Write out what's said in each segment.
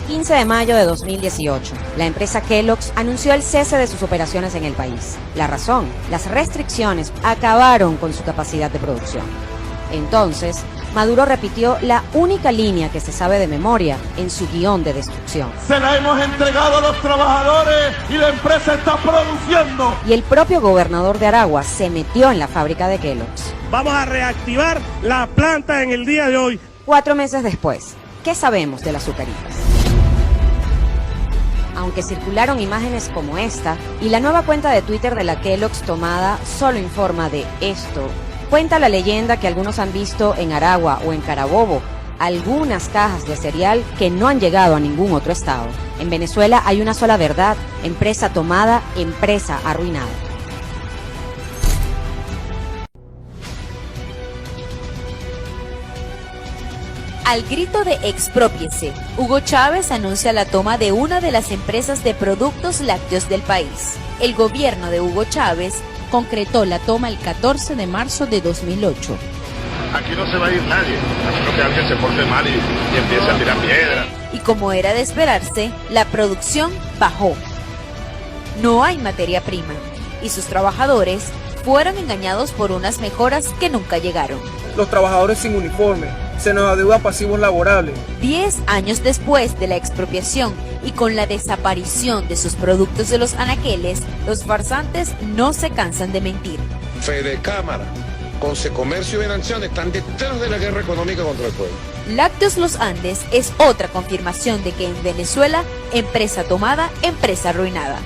15 de mayo de 2018, la empresa Kellogg's anunció el cese de sus operaciones en el país. La razón, las restricciones acabaron con su capacidad de producción. Entonces, Maduro repitió la única línea que se sabe de memoria en su guión de destrucción. Se la hemos entregado a los trabajadores y la empresa está produciendo. Y el propio gobernador de Aragua se metió en la fábrica de Kellogg's. Vamos a reactivar la planta en el día de hoy. 4 meses después, ¿qué sabemos de las azucaritas? Aunque circularon imágenes como esta, y la nueva cuenta de Twitter de la Kellogg's tomada solo informa de esto, cuenta la leyenda que algunos han visto en Aragua o en Carabobo algunas cajas de cereal que no han llegado a ningún otro estado. En Venezuela hay una sola verdad: empresa tomada, empresa arruinada. Al grito de exprópiese, Hugo Chávez anuncia la toma de una de las empresas de productos lácteos del país. El gobierno de Hugo Chávez concretó la toma el 14 de marzo de 2008. Aquí no se va a ir nadie, a menos que alguien se porte mal y empiece a tirar piedras. Y como era de esperarse, la producción bajó. No hay materia prima, y sus trabajadores fueron engañados por unas mejoras que nunca llegaron. Los trabajadores sin uniforme, se nos adeuda pasivos laborables. 10 años después de la expropiación y con la desaparición de sus productos de los anaqueles, los farsantes no se cansan de mentir. Fedecámara, Consecomercio y Venanción están detrás de la guerra económica contra el pueblo. Lácteos Los Andes es otra confirmación de que en Venezuela, empresa tomada, empresa arruinada.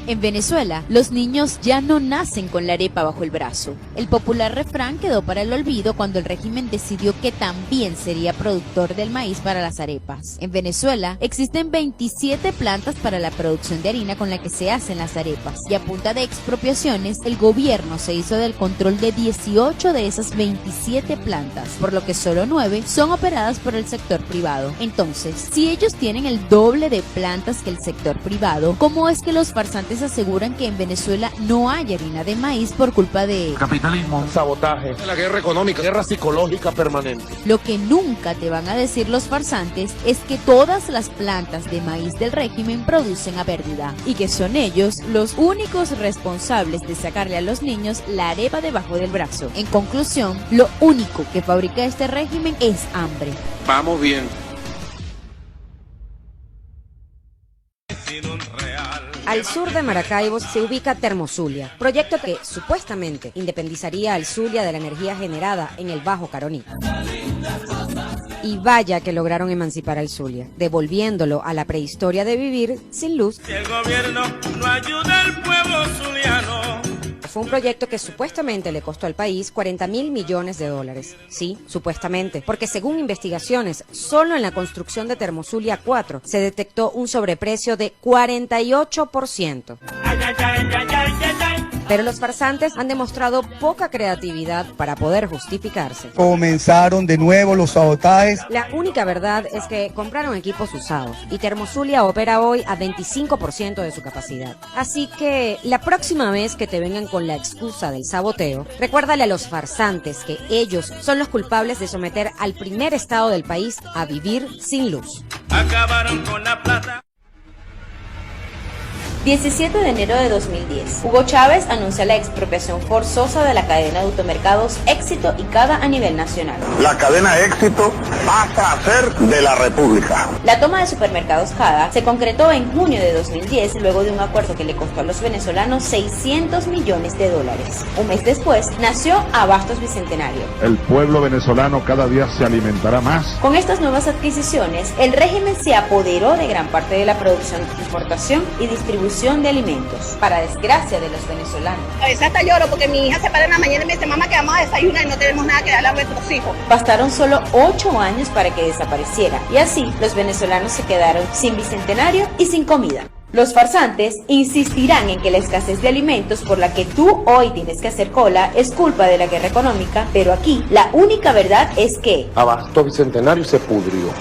En Venezuela, los niños ya no nacen con la arepa bajo el brazo. El popular refrán quedó para el olvido cuando el régimen decidió que también sería productor del maíz para las arepas. En Venezuela, existen 27 plantas para la producción de harina con la que se hacen las arepas, y a punta de expropiaciones, el gobierno se hizo del control de 18 de esas 27 plantas, por lo que solo 9 son operadas por el sector privado. Entonces, si ellos tienen el doble de plantas que el sector privado, ¿cómo es que los farsantes aseguran que en Venezuela no hay harina de maíz por culpa de Capitalismo, sabotaje, La guerra económica, guerra psicológica permanente? Lo que nunca te van a decir los farsantes es que todas las plantas de maíz del régimen producen a pérdida y que son ellos los únicos responsables de sacarle a los niños la arepa debajo del brazo. En conclusión, lo único que fabrica este régimen es hambre. vamos bien. Al sur de Maracaibo se ubica Termozulia, proyecto que supuestamente independizaría al Zulia de la energía generada en el Bajo Caroní. Y vaya que lograron emancipar al Zulia, devolviéndolo a la prehistoria de vivir sin luz. Si el gobierno no ayuda al pueblo zuliano. Fue un proyecto que supuestamente le costó al país 40.000 millones de dólares. Sí, supuestamente, porque según investigaciones, solo en la construcción de Termozulia 4 se detectó un sobreprecio de 48%. Pero los farsantes han demostrado poca creatividad para poder justificarse. Comenzaron de nuevo los sabotajes. La única verdad es que compraron equipos usados y Termozulia opera hoy a 25% de su capacidad. Así que la próxima vez que te vengan con la excusa del saboteo, recuérdale a los farsantes que ellos son los culpables de someter al primer estado del país a vivir sin luz. Acabaron con la plata. 17 de enero de 2010, Hugo Chávez anuncia la expropiación forzosa de la cadena de automercados Éxito y Cada a nivel nacional. La cadena Éxito pasa a ser de la República. La toma de supermercados Cada se concretó en junio de 2010 luego de un acuerdo que le costó a los venezolanos 600 millones de dólares. Un mes después nació Abastos Bicentenario. El pueblo venezolano cada día se alimentará más. Con estas nuevas adquisiciones, el régimen se apoderó de gran parte de la producción, importación y distribución de alimentos, para desgracia de los venezolanos. A veces hasta lloro porque mi hija se para en la mañana y me dice: mamá, que vamos a desayunar y no tenemos nada que darle a nuestros hijos. Bastaron solo 8 años para que desapareciera, y así los venezolanos se quedaron sin bicentenario y sin comida. Los farsantes insistirán en que la escasez de alimentos por la que tú hoy tienes que hacer cola es culpa de la guerra económica, pero aquí la única verdad es que Abastos Bicentenario se pudrió.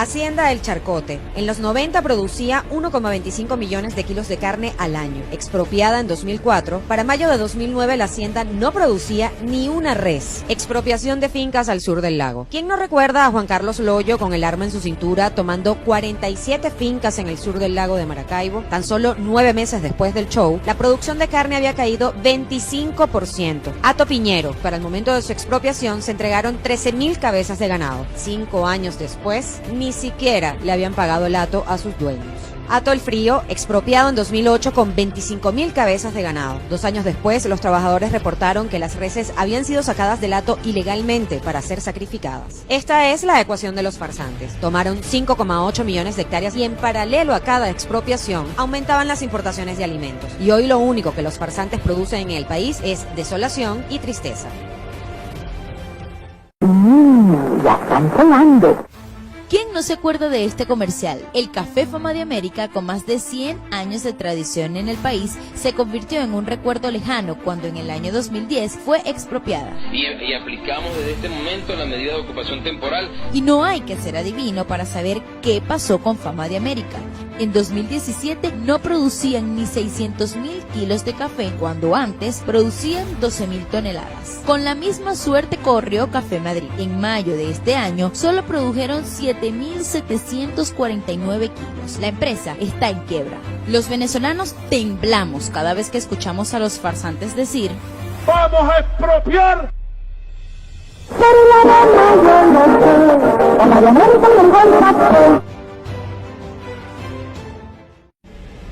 Hacienda El Charcote. En los 90 producía 1,25 millones de kilos de carne al año. Expropiada en 2004, para mayo de 2009 la hacienda no producía ni una res. Expropiación de fincas al sur del lago. ¿Quién no recuerda a Juan Carlos Loyo con el arma en su cintura tomando 47 fincas en el sur del lago de Maracaibo? Tan solo 9 meses después del show, la producción de carne había caído 25%. Ato Piñero. Para el momento de su expropiación se entregaron 13.000 cabezas de ganado. 5 años después, ni siquiera le habían pagado el hato a sus dueños. Hato el Frío, expropiado en 2008 con 25.000 cabezas de ganado. 2 años después, los trabajadores reportaron que las reses habían sido sacadas del hato ilegalmente para ser sacrificadas. Esta es la ecuación de los farsantes. Tomaron 5,8 millones de hectáreas y en paralelo a cada expropiación aumentaban las importaciones de alimentos. Y hoy lo único que los farsantes producen en el país es desolación y tristeza. Ya están sonando. ¿Quién no se acuerda de este comercial? El Café Fama de América, con más de 100 años de tradición en el país, se convirtió en un recuerdo lejano cuando en el año 2010 fue expropiada. Y aplicamos desde este momento la medida de ocupación temporal. Y no hay que ser adivino para saber qué pasó con Fama de América. En 2017 no producían ni 600.000 kilos de café, cuando antes producían 12.000 toneladas. Con la misma suerte corrió Café Madrid. En mayo de este año solo produjeron 7.749 kilos. La empresa está en quiebra. Los venezolanos temblamos cada vez que escuchamos a los farsantes decir: ¡vamos a expropiar!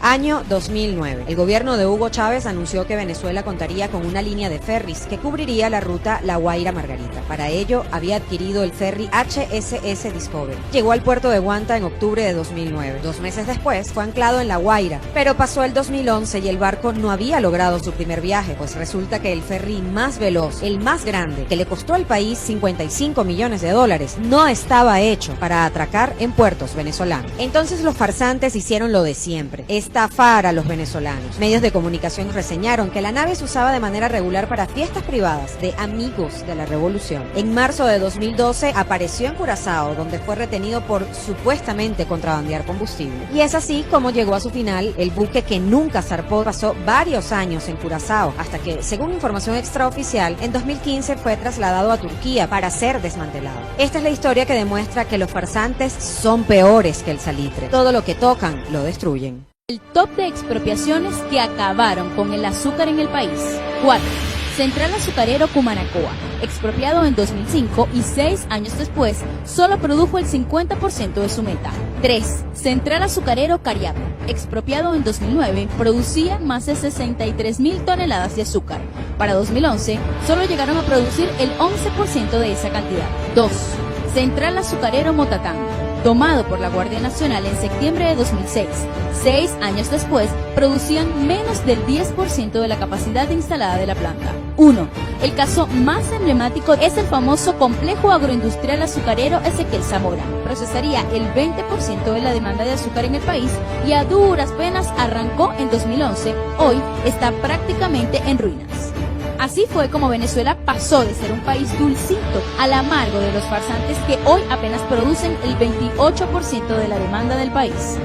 Año 2009. El gobierno de Hugo Chávez anunció que Venezuela contaría con una línea de ferries que cubriría la ruta La Guaira-Margarita. Para ello, había adquirido el ferry HSS Discovery. Llegó al puerto de Guanta en octubre de 2009. 2 meses después, fue anclado en La Guaira. Pero pasó el 2011 y el barco no había logrado su primer viaje, pues resulta que el ferry más veloz, el más grande, que le costó al país 55 millones de dólares, no estaba hecho para atracar en puertos venezolanos. Entonces los farsantes hicieron lo de siempre: estafar a los venezolanos. Medios de comunicación reseñaron que la nave se usaba de manera regular para fiestas privadas de amigos de la revolución. En marzo de 2012 apareció en Curazao, donde fue retenido por supuestamente contrabandear combustible. Y es así como llegó a su final el buque que nunca zarpó. Pasó varios años en Curazao, hasta que, según información extraoficial, en 2015 fue trasladado a Turquía para ser desmantelado. Esta es la historia que demuestra que los farsantes son peores que el salitre. Todo lo que tocan lo destruyen. El top de expropiaciones que acabaron con el azúcar en el país. 4. Central Azucarero Cumanacoa, expropiado en 2005 y 6 años después, solo produjo el 50% de su meta. 3. Central Azucarero Cariaco, expropiado en 2009, producía más de 63.000 toneladas de azúcar. Para 2011, solo llegaron a producir el 11% de esa cantidad. 2. Central Azucarero Motatán, tomado por la Guardia Nacional en septiembre de 2006. 6 años después, producían menos del 10% de la capacidad instalada de la planta. 1. El caso más emblemático es el famoso Complejo Agroindustrial Azucarero Ezequiel Zamora. Procesaría el 20% de la demanda de azúcar en el país y a duras penas arrancó en 2011. Hoy está prácticamente en ruinas. Así fue como Venezuela pasó de ser un país dulcito al amargo de los farsantes que hoy apenas producen el 28% de la demanda del país.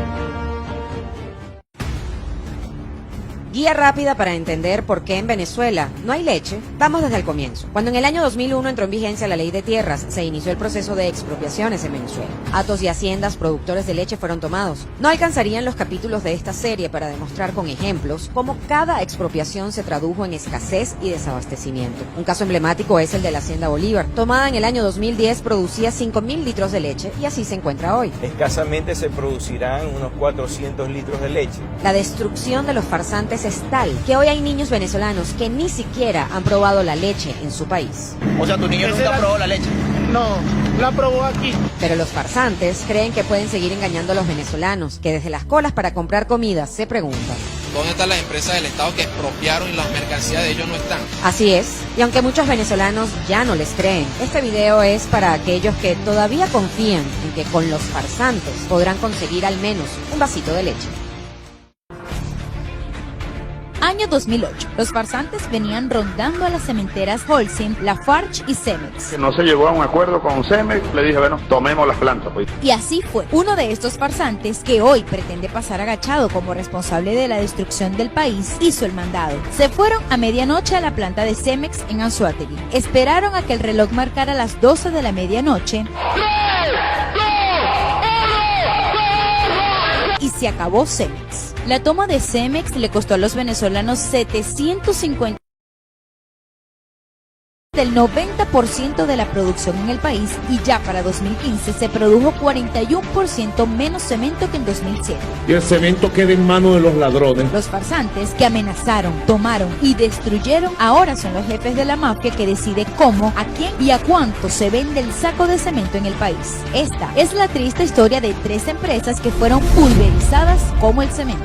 Guía rápida para entender por qué en Venezuela no hay leche. Vamos desde el comienzo. Cuando en el año 2001 entró en vigencia la ley de tierras, se inició el proceso de expropiaciones en Venezuela. Hatos y haciendas productores de leche fueron tomados. No alcanzarían los capítulos de esta serie para demostrar con ejemplos cómo cada expropiación se tradujo en escasez y desabastecimiento. Un caso emblemático es el de la Hacienda Bolívar. Tomada en el año 2010, producía 5.000 litros de leche y así se encuentra hoy. Escasamente se producirán unos 400 litros de leche. La destrucción de los farsantes es tal que hoy hay niños venezolanos que ni siquiera han probado la leche en su país. O sea, tu niño nunca probó la leche. No, la probó aquí. Pero los farsantes creen que pueden seguir engañando a los venezolanos, que desde las colas para comprar comida se preguntan: ¿dónde están las empresas del Estado que expropiaron y las mercancías de ellos no están? Así es, y aunque muchos venezolanos ya no les creen, este video es para aquellos que todavía confían en que con los farsantes podrán conseguir al menos un vasito de leche. Año 2008. Los farsantes venían rondando a las cementeras Holcim, Lafarge y Cemex. Que no se llegó a un acuerdo con Cemex, le dije, bueno, tomemos las plantas, pues. Y así fue. Uno de estos farsantes, que hoy pretende pasar agachado como responsable de la destrucción del país, hizo el mandado. Se fueron a medianoche a la planta de Cemex en Anzoátegui. Esperaron a que el reloj marcara las 12 de la medianoche. Y se acabó Cemex. La toma de Cemex le costó a los venezolanos 750 del 90% de la producción en el país, y ya para 2015 se produjo 41% menos cemento que en 2007. Y el cemento queda en manos de los ladrones. Los farsantes que amenazaron, tomaron y destruyeron ahora son los jefes de la mafia que decide cómo, a quién y a cuánto se vende el saco de cemento en el país. Esta es la triste historia de 3 empresas que fueron pulverizadas como el cemento.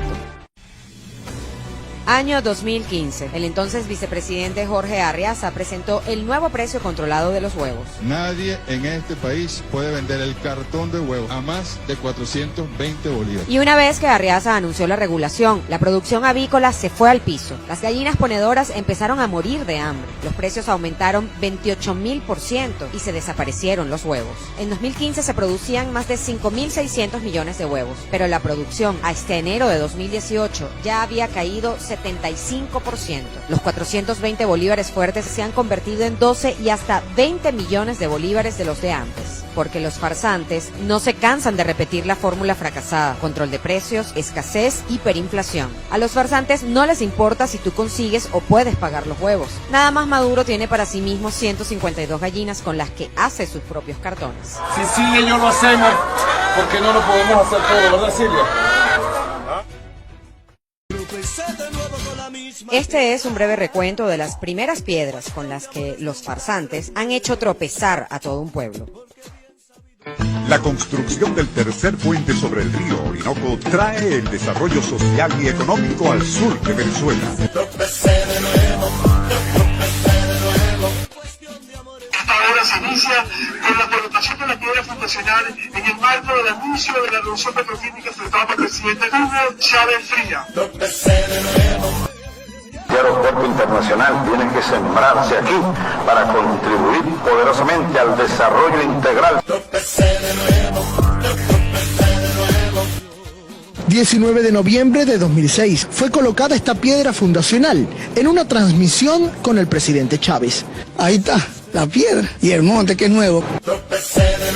Año 2015. El entonces vicepresidente Jorge Arriaza presentó el nuevo precio controlado de los huevos. Nadie en este país puede vender el cartón de huevos a más de 420 bolívares. Y una vez que Arriaza anunció la regulación, la producción avícola se fue al piso. Las gallinas ponedoras empezaron a morir de hambre. Los precios aumentaron 28.000% y se desaparecieron los huevos. En 2015 se producían más de 5.600 millones de huevos, pero la producción hasta enero de 2018 ya había caído 75%. Los 420 bolívares fuertes se han convertido en 12 y hasta 20 millones de bolívares de los de antes, porque los farsantes no se cansan de repetir la fórmula fracasada: control de precios, escasez, hiperinflación. A los farsantes no les importa si tú consigues o puedes pagar los huevos. Nada más Maduro tiene para sí mismo 152 gallinas con las que hace sus propios cartones. Si Silvia y yo lo hacemos, ¿por qué no lo podemos hacer todo, verdad, Silvia? Este es un breve recuento de las primeras piedras con las que los farsantes han hecho tropezar a todo un pueblo. La construcción del tercer puente sobre el río Orinoco trae el desarrollo social y económico al sur de Venezuela. Esta obra se inicia con la colocación de la piedra fundacional en el marco del anuncio de la revolución petroquímica efectuada por el presidente Hugo Chávez Fría. El aeropuerto internacional tiene que sembrarse aquí para contribuir poderosamente al desarrollo integral. 19 de noviembre de 2006 fue colocada esta piedra fundacional en una transmisión con el presidente Chávez. Ahí está la piedra y el monte, que es nuevo. Tropecé de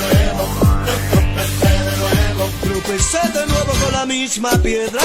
nuevo con la misma piedra.